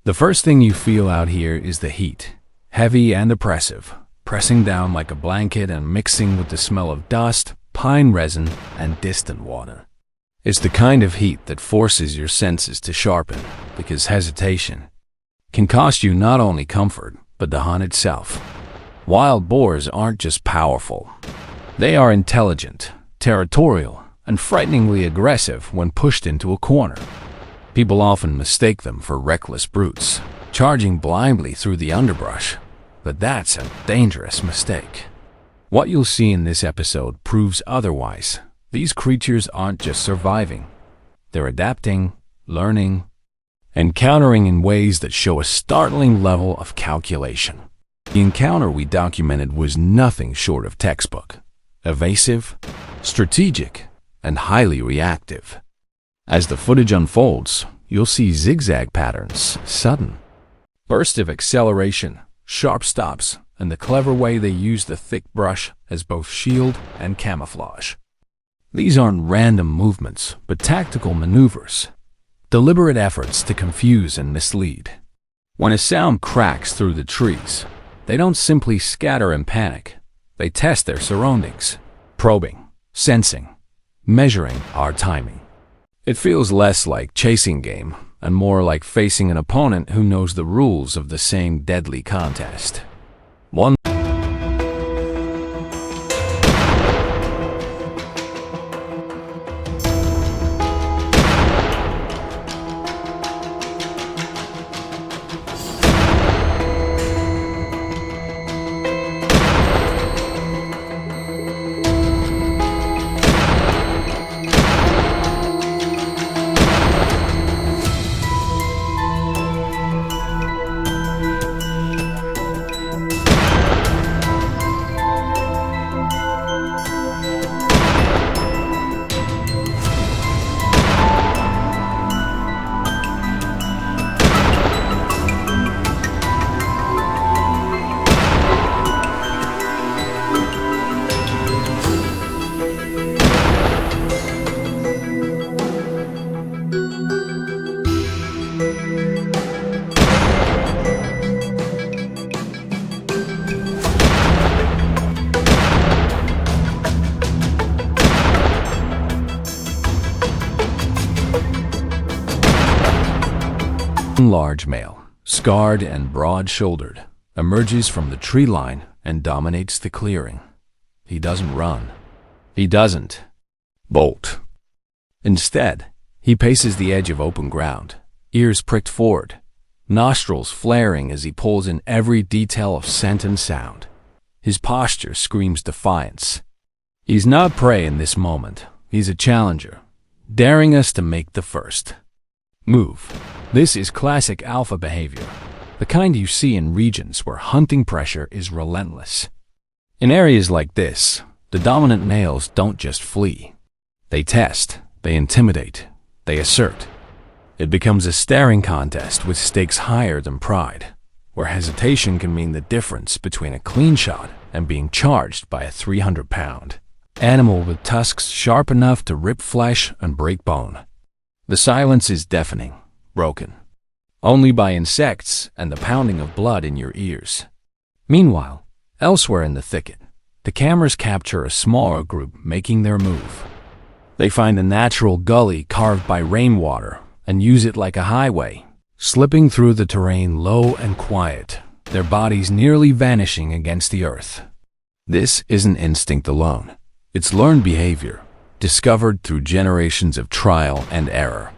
The first thing you feel out here is the heat, heavy and oppressive, pressing down like a blanket and mixing with the smell of dust, pine resin, and distant water. It's the kind of heat that forces your senses to sharpen, because hesitation can cost you not only comfort, but the hunt itself. Wild boars aren't just powerful. They are intelligent, territorial, and frighteningly aggressive when pushed into a corner. People often mistake them for reckless brutes, charging blindly through the underbrush, but that's a dangerous mistake. What you'll see in this episode proves otherwise. These creatures aren't just surviving. They're adapting, learning, and countering in ways that show a startling level of calculation. The encounter we documented was nothing short of textbook, evasive, strategic, and highly reactive. As the footage unfolds, you'll see zigzag patterns, sudden bursts of acceleration, sharp stops, and the clever way they use the thick brush as both shield and camouflage. These aren't random movements, but tactical maneuvers, deliberate efforts to confuse and mislead. When a sound cracks through the trees, they don't simply scatter in panic. They test their surroundings, probing, sensing, measuring our timing. It feels less like chasing game and more like facing an opponent who knows the rules of the same deadly contest. One large male, scarred and broad-shouldered, emerges from the tree line and dominates the clearing. He doesn't run. He doesn't bolt. Instead, he paces the edge of open ground, ears pricked forward, nostrils flaring as he pulls in every detail of scent and sound. His posture screams defiance. He's not prey in this moment. He's a challenger, daring us to make the first move. This is classic alpha behavior, the kind you see in regions where hunting pressure is relentless. In areas like this, the dominant males don't just flee. They test, they intimidate, they assert. It becomes a staring contest with stakes higher than pride, where hesitation can mean the difference between a clean shot and being charged by a 300-pound animal with tusks sharp enough to rip flesh and break bone. The silence is deafening, broken only by insects and the pounding of blood in your ears. Meanwhile, elsewhere in the thicket, the cameras capture a smaller group making their move. They find a natural gully carved by rainwater and use it like a highway, slipping through the terrain low and quiet, their bodies nearly vanishing against the earth. This isn't instinct alone. It's learned behavior, discovered through generations of trial and error.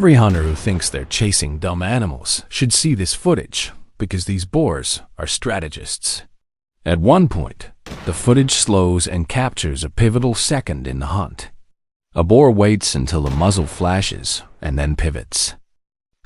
Every hunter who thinks they're chasing dumb animals should see this footage, because these boars are strategists. At one point, the footage slows and captures a pivotal second in the hunt. A boar waits until the muzzle flashes and then pivots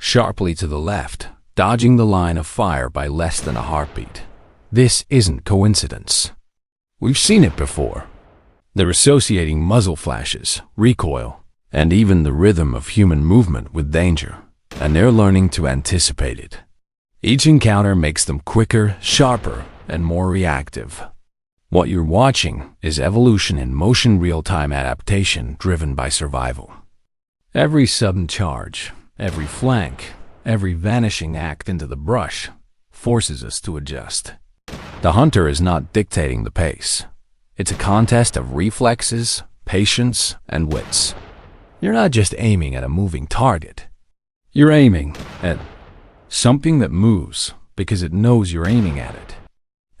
sharply to the left, dodging the line of fire by less than a heartbeat. This isn't coincidence. We've seen it before. They're associating muzzle flashes, recoil, and even the rhythm of human movement with danger, and they're learning to anticipate it. Each encounter makes them quicker, sharper, and more reactive. What you're watching is evolution in motion real-time adaptation driven by survival. Every sudden charge, every flank, every vanishing act into the brush forces us to adjust. The hunter is not dictating the pace. It's a contest of reflexes, patience, and wits. You're not just aiming at a moving target. You're aiming at something that moves because it knows you're aiming at it.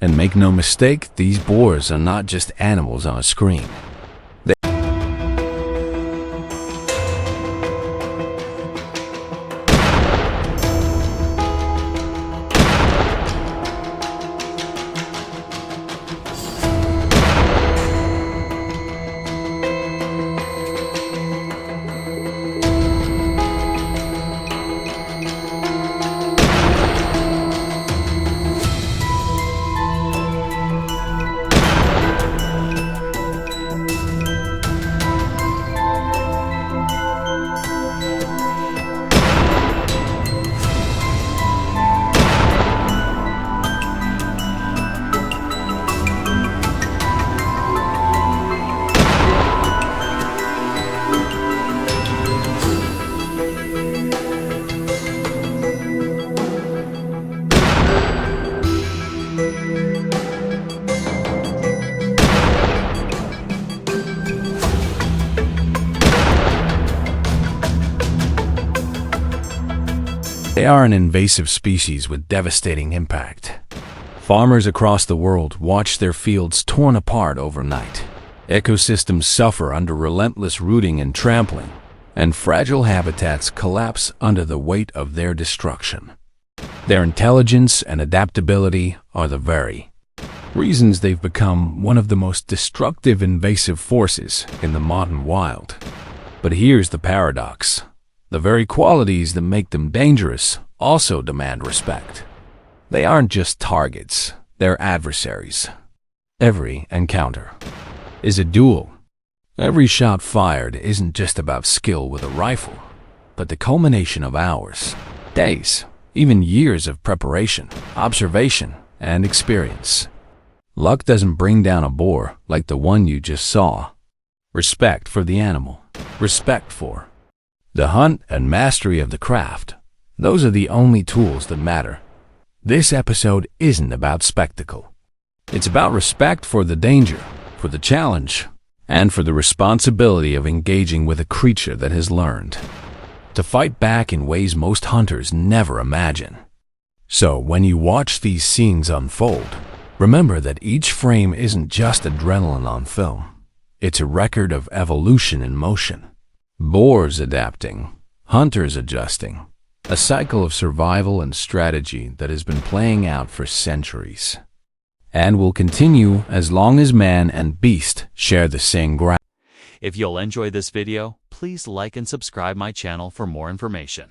And make no mistake, these boars are not just animals on a screen. They are an invasive species with devastating impact. Farmers across the world watch their fields torn apart overnight. Ecosystems suffer under relentless rooting and trampling, and fragile habitats collapse under the weight of their destruction. Their intelligence and adaptability are the very reasons they've become one of the most destructive invasive forces in the modern wild. But here's the paradox. The very qualities that make them dangerous also demand respect. They aren't just targets, they're adversaries. Every encounter is a duel. Every shot fired isn't just about skill with a rifle, but the culmination of hours, days, even years of preparation, observation, and experience. Luck doesn't bring down a boar like the one you just saw. Respect for the animal, respect for the hunt, and mastery of the craft. Those are the only tools that matter. This episode isn't about spectacle. It's about respect for the danger, for the challenge, and for the responsibility of engaging with a creature that has learned to fight back in ways most hunters never imagine. So when you watch these scenes unfold, remember that each frame isn't just adrenaline on film. It's a record of evolution in motion. Boars adapting, hunters adjusting, a cycle of survival and strategy that has been playing out for centuries, and will continue as long as man and beast share the same ground. If you'll enjoy this video, please like and subscribe my channel for more information.